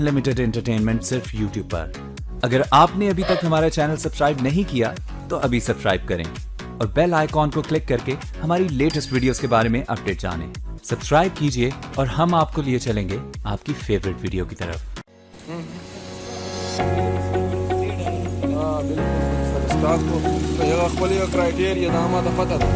Unlimited entertainment सिर्फ यूट्यूब पर। अगर आपने अभी तक हमारा चैनल सब्सक्राइब नहीं किया तो अभी सब्सक्राइब करें और बेल आइकॉन को क्लिक करके हमारी लेटेस्ट वीडियोस के बारे में अपडेट जानें। सब्सक्राइब कीजिए और हम आपको लिए चलेंगे आपकी फेवरेट वीडियो की तरफ। स्टाफ को यह खपली क्राइटेरिया दामा तो पता था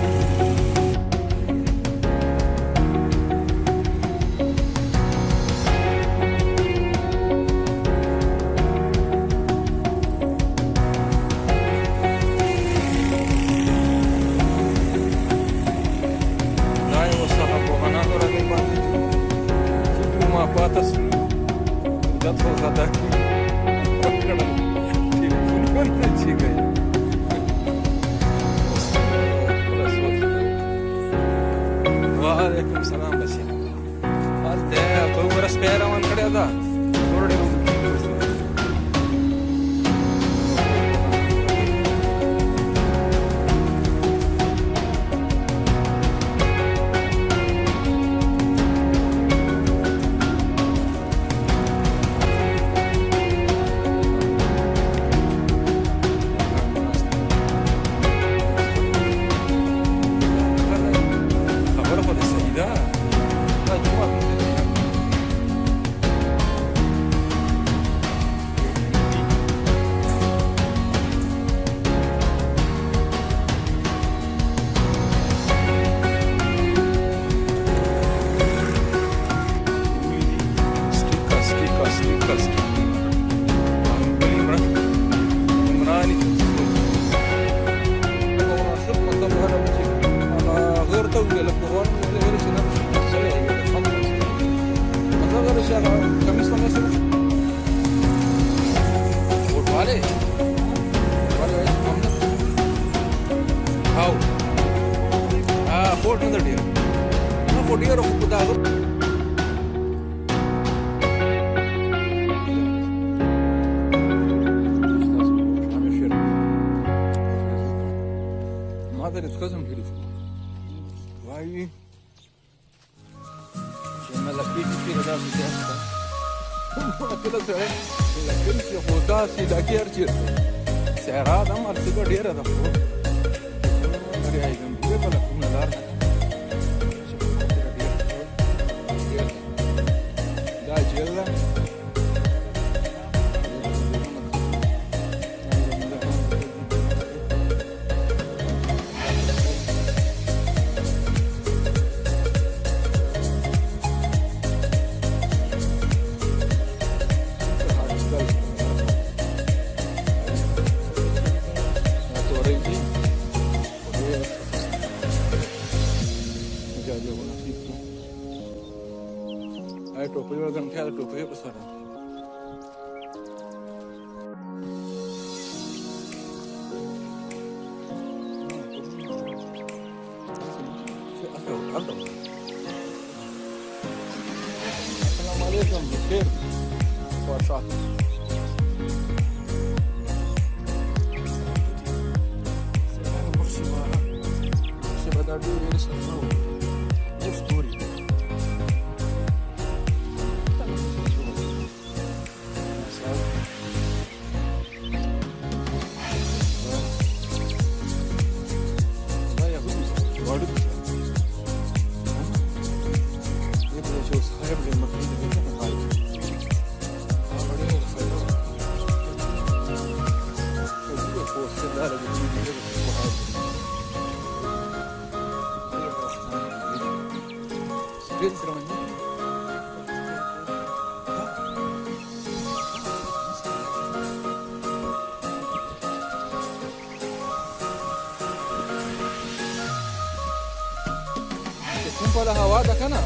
هوا ده کنه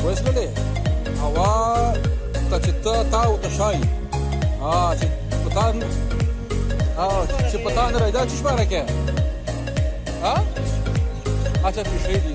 وصل له هوا تا تا او تشای چې پتان چې پتان راځي چې شپاره کې اچھا پیښې دي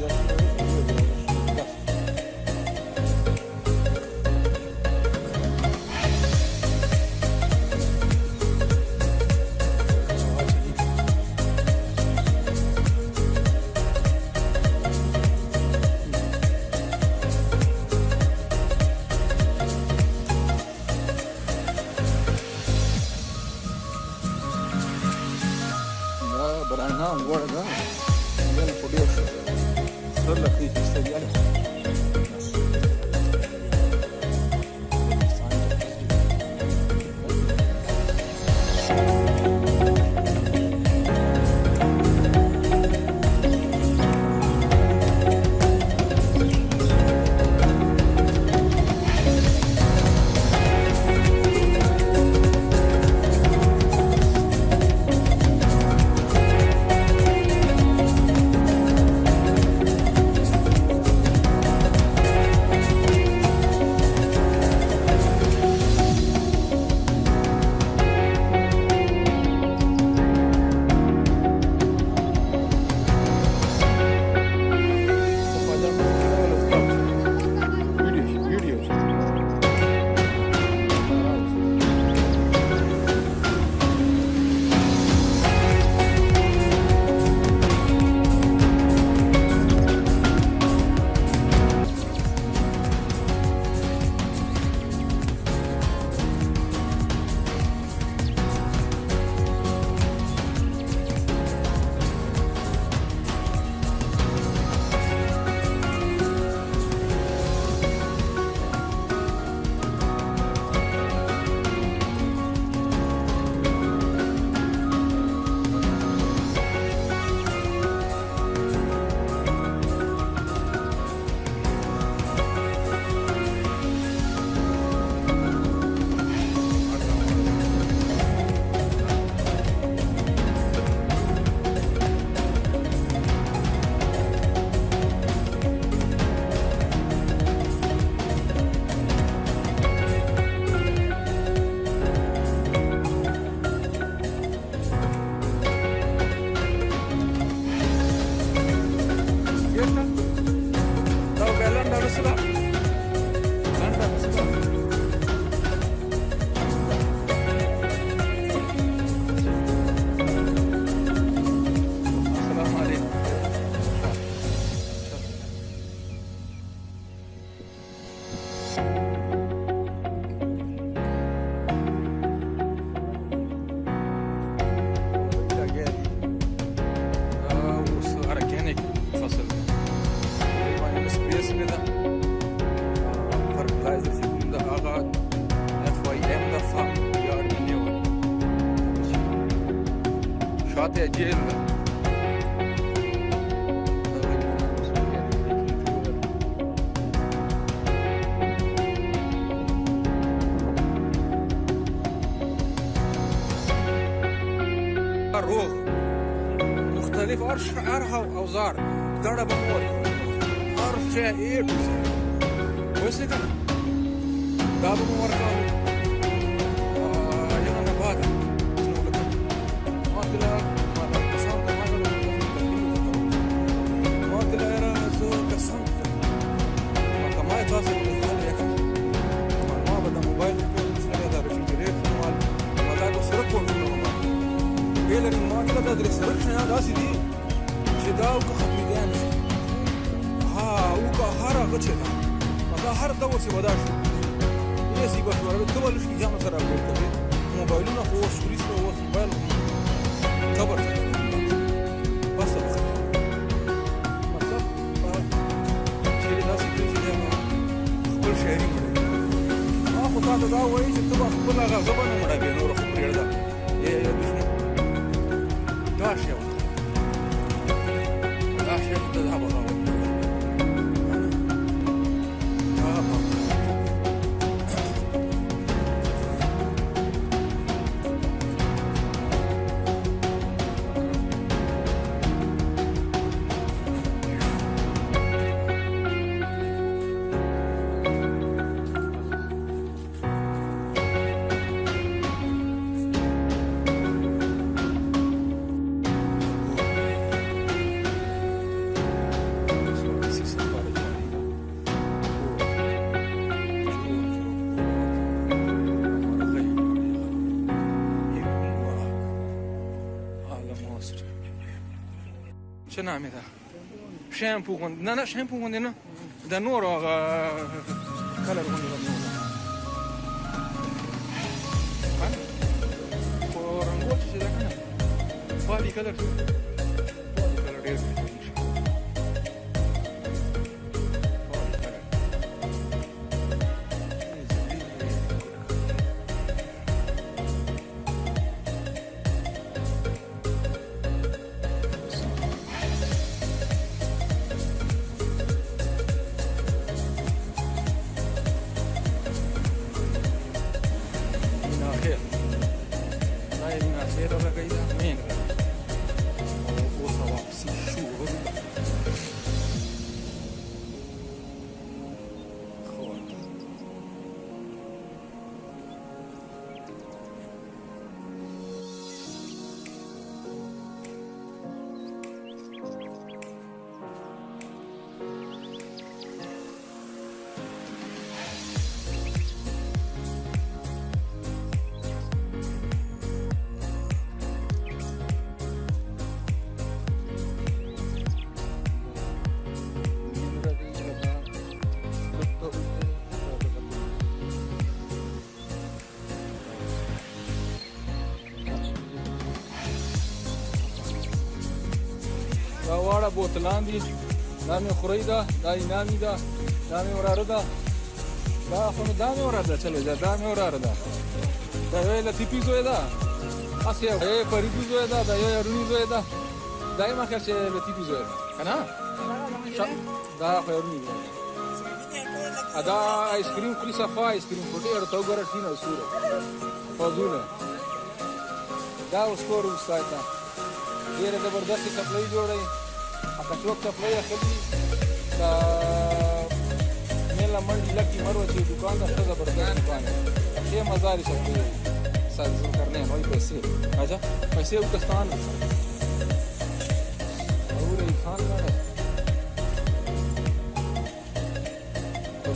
مثلا لنډه مثلا السلام علیکم شاطئ جيل الروغ مختلف أرها وأوزار ضرب أمور أرجع إيه بس كده دابو أمور كانوا يلا نبادا ما تلا ما كسان ما تلا يرى زو كسان ما كما يتواصل بالحال يكن ما بدا موبايل مثل هذا ريفريجريت ما تاعو سرقوا منه قال لي ما تقدر تدرس رخنا راسي دي شداو كخدمي دانس ها وكهرا قتشنا ما هر دور سي وداش يسي بشوار تول شي جامع سره کوي موبایلونه خو سوري سره اوس موبایل خبر بس مطلب چې داسې کېږي خپل شهري ما خو تا ته دا وایي چې ته خپل هغه ژبه نه مړه نور خو پرېږده دا شی ته دا به چه نامی ده؟ شامپو خوند نه شامپو خوند نه ده نور آقا کلر خوند ده نور رنگوه چه ده کنه بالی کلر دیر دا واړه بوتلان دي دا مې خورۍ ده دا انامي ده دا مې وراره ده دا خو نو دا مې وراره ده چلو دا مې وراره ده دا یو لطیفي زوی ده هسې یو فریدي زوی ده دا یو یاروني زوی ده دا یې ما خیال چې لطیفي زوی ده که نه دا خو یاروني ده دا آیسکریم خوري صفا آیسکریم خوري ډېره ته وګوره ټینه سوره فضوله دا اوس کور وسایت ده ډېره زبردستې چپلۍ جوړوي کچوک چپلۍ اخلي د میله منډي لکي مروت چې دکان ده ښه زبردست دکان دی ښې مزارې چپلۍ سازل کرنے ہیں وہی پیسے اچھا پیسے اوکستان اور انسان کا ہے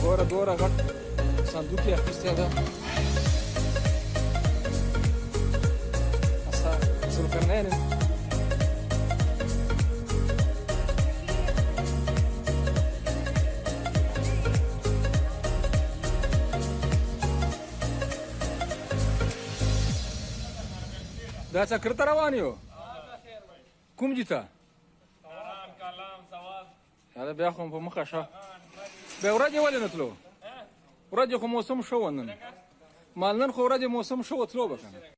دوره غټ صندوق یې اخیستی ده ذوالقرنین دا چکر ته روان یو کوم ځای ته دا بیا خو په مخه شه بیا ورځې ولې نه تلو ورځې خو موسم ښه و نن مال نن خو ورځې موسم ښه و تلو به که نه